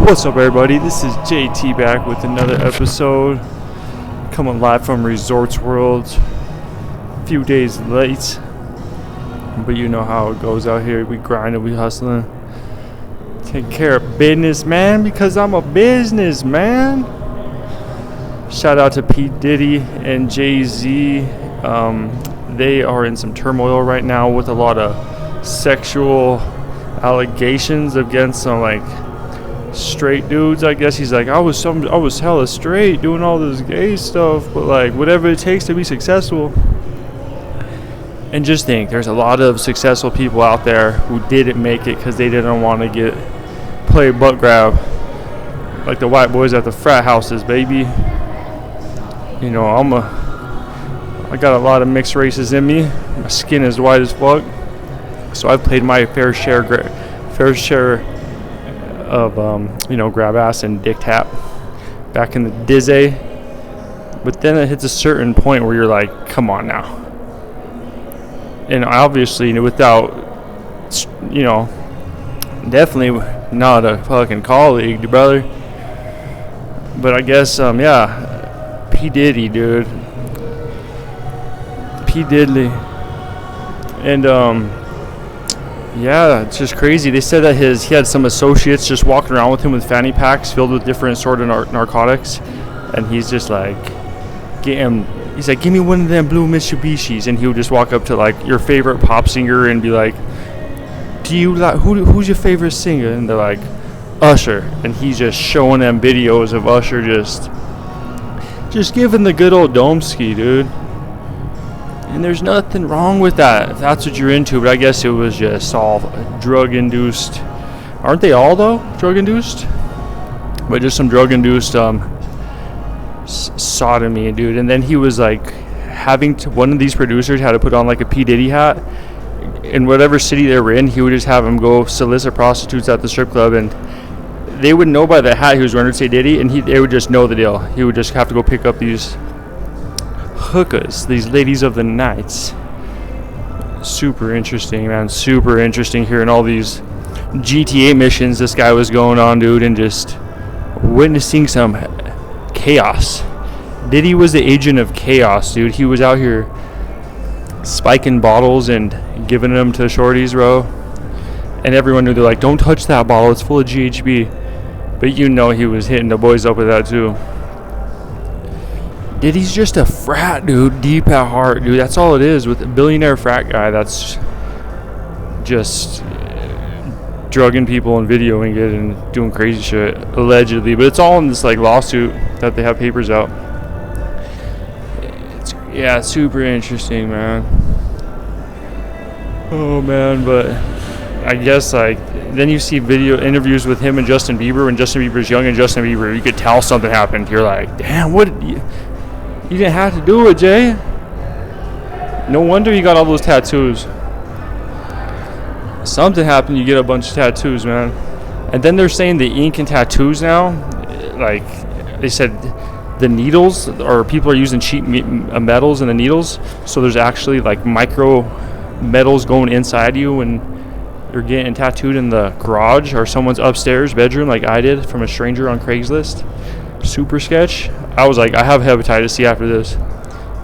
What's up, everybody? This is JT back with another episode. Coming live from Resorts World. A few days late, but you know how it goes out here. We grinding, we hustling. Take care of business, man, because I'm a businessman. Shout out to P. Diddy and Jay-Z. They are in some turmoil right now with a lot of sexual allegations against some like straight dudes. I guess he's like, I was hella straight doing all this gay stuff, but like whatever it takes to be successful. And just think, there's a lot of successful people out there who didn't make it because they didn't want to play butt grab like the white boys at the frat houses, baby. You know, I got a lot of mixed races in me. My skin is white as fuck, so I've played my fair share of grab ass and dick tap back in the dizzy. But then it hits a certain point where you're like, come on now. And obviously, without, definitely not a fucking colleague, brother. But I guess, P. Diddy, dude. P. Diddy. And, it's just crazy. They said that he had some associates just walking around with him with fanny packs filled with different sort of narcotics. And he's just like, he's like, give me one of them blue Mitsubishis. And he would just walk up to like your favorite pop singer and be like, do you like, who's your favorite singer? And they're like, Usher. And he's just showing them videos of Usher just giving the good old Domsky, dude. And there's nothing wrong with that if that's what you're into, but I guess it was just all drug-induced. Aren't they all, though, drug-induced? But just some drug-induced sodomy, dude. And then he was like one of these producers had to put on like a P. Diddy hat. In whatever city they were in, he would just have them go solicit prostitutes at the strip club, and they would know by the hat he was wearing to say Diddy, and they would just know the deal. He would just have to go pick up these hookahs, these ladies of the night. Super interesting, man. Super interesting hearing all these GTA missions this guy was going on, dude, and just witnessing some chaos. Diddy was the agent of chaos, dude. He was out here spiking bottles and giving them to shorties, bro. And everyone knew, they're like, don't touch that bottle, it's full of GHB. But he was hitting the boys up with that too. Diddy's just a frat dude, deep at heart, dude. That's all it is with a billionaire frat guy that's just drugging people and videoing it and doing crazy shit, allegedly. But it's all in this like lawsuit that they have papers out. It's super interesting, man. Oh man, but I guess like then you see video interviews with him and Justin Bieber when Justin Bieber's young, and Justin Bieber, you could tell something happened. You're like, damn, what? You didn't have to do it, Jay. No wonder you got all those tattoos. Something happened, you get a bunch of tattoos, man. And then they're saying the ink and tattoos now, like they said, the needles, or people are using cheap metals in the needles, so there's actually like micro metals going inside you when you're getting tattooed in the garage or someone's upstairs bedroom, like I did from a stranger on Craigslist. Super sketch. I was like, I have hepatitis C after this.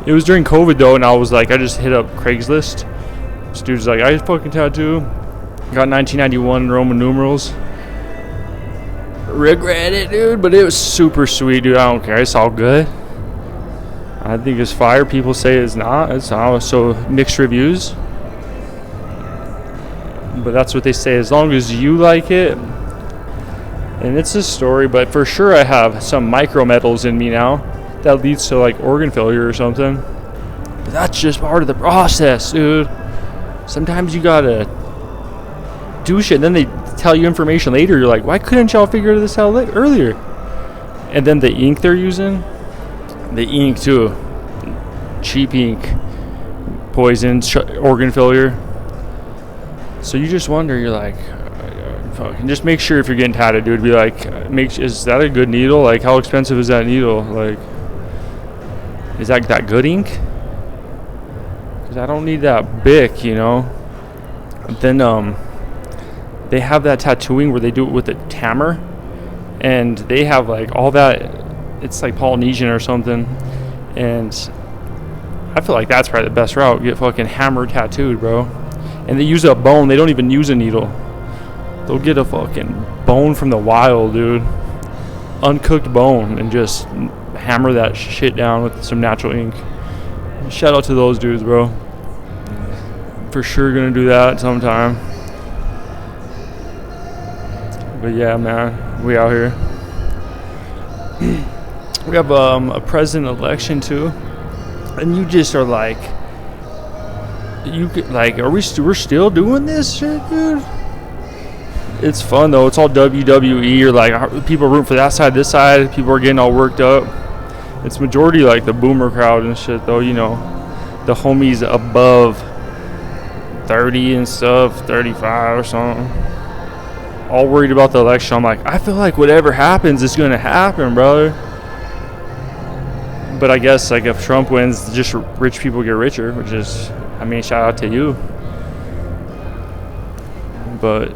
It was during COVID though, and I was like, I just hit up Craigslist. This dude's like, I fucking tattoo. Got 1991 Roman numerals. Regret it, dude, but it was super sweet, dude. I don't care. It's all good. I think it's fire. People say it's not. It's not. So mixed reviews. But that's what they say. As long as you like it. And it's a story, but for sure I have some micrometals in me now that leads to like organ failure or something. But that's just part of the process, dude. Sometimes you gotta do shit, and then they tell you information later. You're like, why couldn't y'all figure this out earlier? And then the ink they're using, the ink too, cheap ink, poison, organ failure. So you just wonder, you're like, fucking just make sure if you're getting tatted, dude, be like, is that a good needle? Like, how expensive is that needle? Like, is that good ink? Because I don't need that Bic, Then they have that tattooing where they do it with a hammer, and they have like all that. It's like Polynesian or something, and I feel like that's probably the best route. Get fucking hammer tattooed, bro. And they use a bone. They don't even use a needle. They'll get a fucking bone from the wild, dude. Uncooked bone, and just hammer that shit down with some natural ink. Shout out to those dudes, bro. For sure gonna do that sometime. But yeah, man, we out here. We have a president election too, and you just are like, are we're still doing this shit, dude? It's fun though. It's all WWE, or like people rooting for that side, this side. People are getting all worked up. It's majority like the boomer crowd and shit though. You know, the homies above 30 and stuff, 35 or something. All worried about the election. I'm like, I feel like whatever happens is gonna happen, brother. But I guess like if Trump wins, just rich people get richer, which is, I mean, shout out to you. But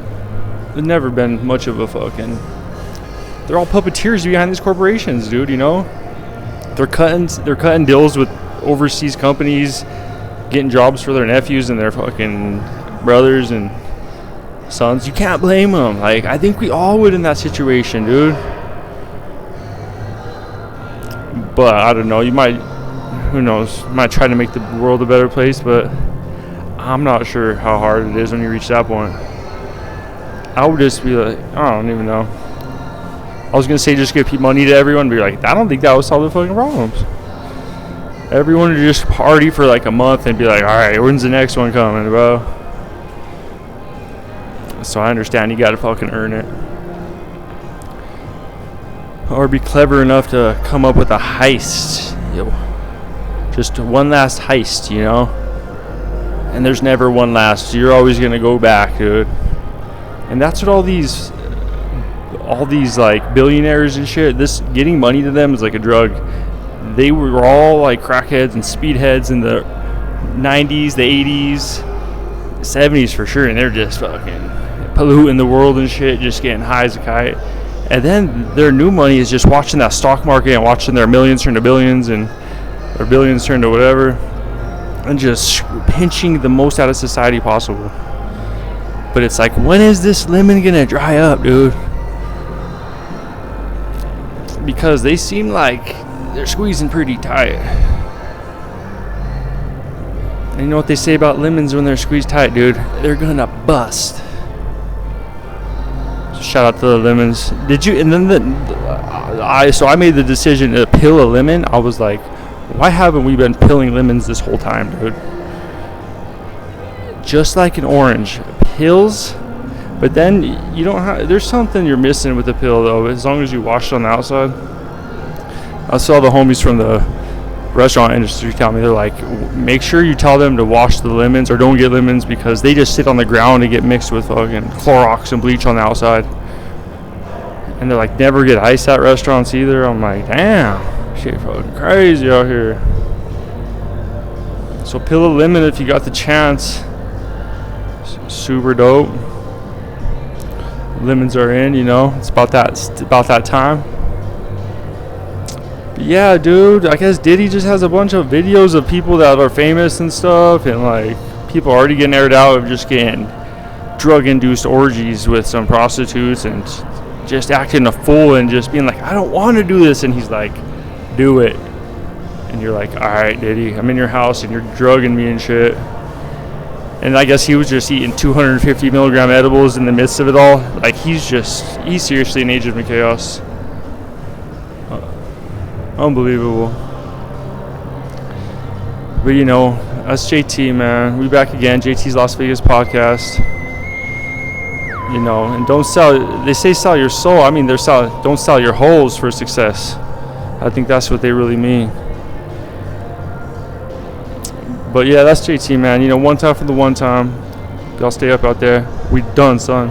there's never been much of a fucking. They're all puppeteers behind these corporations, dude. You know, they're cutting deals with overseas companies, getting jobs for their nephews and their fucking brothers and sons. You can't blame them. Like, I think we all would in that situation, dude. But I don't know. You might, who knows? Might try to make the world a better place, but I'm not sure how hard it is when you reach that point. I would just be like, I don't even know. I was gonna say just give money to everyone, but be like, I don't think that would solve the fucking problems. Everyone would just party for like a month and be like, all right, when's the next one coming, bro? So I understand you gotta fucking earn it. Or be clever enough to come up with a heist. Just one last heist, you know? And there's never one last. You're always gonna go back, dude. And that's what all these like billionaires and shit, this getting money to them is like a drug. They were all like crackheads and speedheads in the 90s, the 80s, 70s for sure, and they're just fucking polluting the world and shit, just getting high as a kite. And then their new money is just watching that stock market and watching their millions turn to billions and their billions turn to whatever, and just pinching the most out of society possible. But it's like, when is this lemon gonna dry up, dude? Because they seem like they're squeezing pretty tight. And you know what they say about lemons when they're squeezed tight, dude? They're gonna bust. So shout out to the lemons. Did you? And then I made the decision to peel a lemon. I was like, why haven't we been peeling lemons this whole time, dude? Just like an orange, pills, but then you don't have. There's something you're missing with the pill, though. As long as you wash it on the outside. I saw the homies from the restaurant industry tell me, they're like, make sure you tell them to wash the lemons or don't get lemons because they just sit on the ground and get mixed with fucking Clorox and bleach on the outside. And they're like, never get ice at restaurants either. I'm like, damn, shit fucking crazy out here. So peel a lemon if you got the chance. Super dope. Lemons are in, you know. It's about that time. But yeah, dude. I guess Diddy just has a bunch of videos of people that are famous and stuff, and like people already getting aired out of just getting drug-induced orgies with some prostitutes and just acting a fool and just being like, I don't want to do this, and he's like, do it. And you're like, all right, Diddy, I'm in your house and you're drugging me and shit. And I guess he was just eating 250 milligram edibles in the midst of it all. Like, he's seriously an agent of chaos. Unbelievable. But you know, that's JT, man. We back again. JT's Las Vegas podcast. You know, and don't sell. They say sell your soul. I mean, don't sell your holes for success. I think that's what they really mean. But yeah, that's JT, man. You know, one time for the one time. Y'all stay up out there. We done, son.